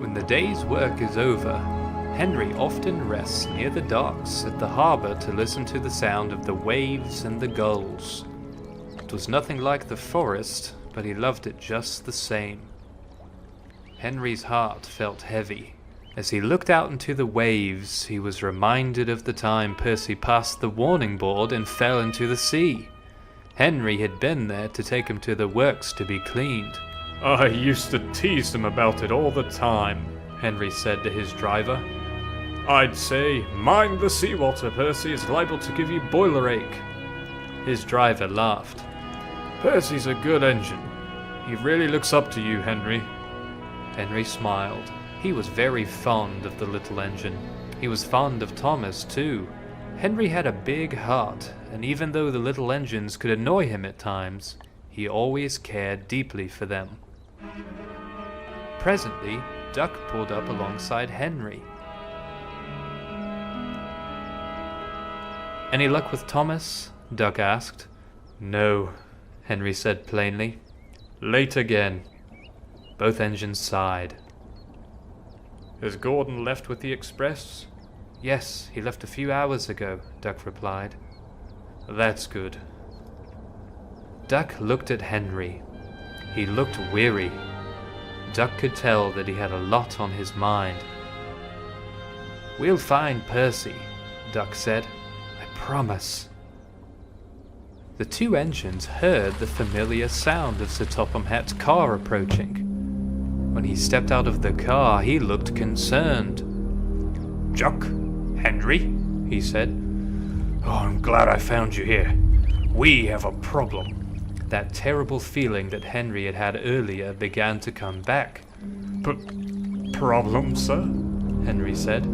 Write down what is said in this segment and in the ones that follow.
When the day's work is over, Henry often rests near the docks at the harbour to listen to the sound of the waves and the gulls. It was nothing like the forest, but he loved it just the same. Henry's heart felt heavy. As he looked out into the waves, he was reminded of the time Percy passed the warning board and fell into the sea. Henry had been there to take him to the works to be cleaned. I used to tease him about it all the time, Henry said to his driver. I'd say, mind the seawater, Percy is liable to give you boiler ache. His driver laughed. Percy's a good engine. He really looks up to you, Henry. Henry smiled. He was very fond of the little engine. He was fond of Thomas, too. Henry had a big heart, and even though the little engines could annoy him at times, he always cared deeply for them. Presently, Duck pulled up alongside Henry. "Any luck with Thomas?" Duck asked. "No," Henry said plainly. "Late again." Both engines sighed. "Has Gordon left with the express?" "Yes, he left a few hours ago," Duck replied. "That's good." Duck looked at Henry. He looked weary. Duck could tell that he had a lot on his mind. "We'll find Percy," Duck said. "I promise." The two engines heard the familiar sound of Sir Topham Hatt's car approaching. When he stepped out of the car, he looked concerned. "Duck, Henry," he said. "Oh, I'm glad I found you here. We have a problem." That terrible feeling that Henry had had earlier began to come back. Problem, sir?" Henry said.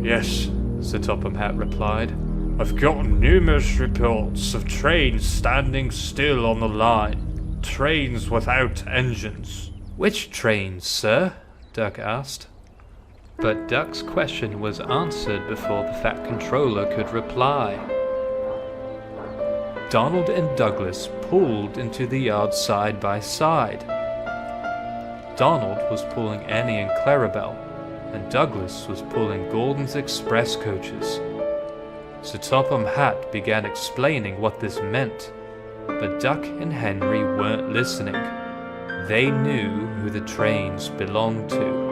"Yes," Sir Topham Hatt replied. "I've gotten numerous reports of trains standing still on the line. Trains without engines." "Which trains, sir?" Duck asked. But Duck's question was answered before the Fat Controller could reply. Donald and Douglas pulled into the yard side by side. Donald was pulling Annie and Clarabelle, and Douglas was pulling Gordon's express coaches. Sir Topham Hatt began explaining what this meant, but Duck and Henry weren't listening. They knew who the trains belonged to.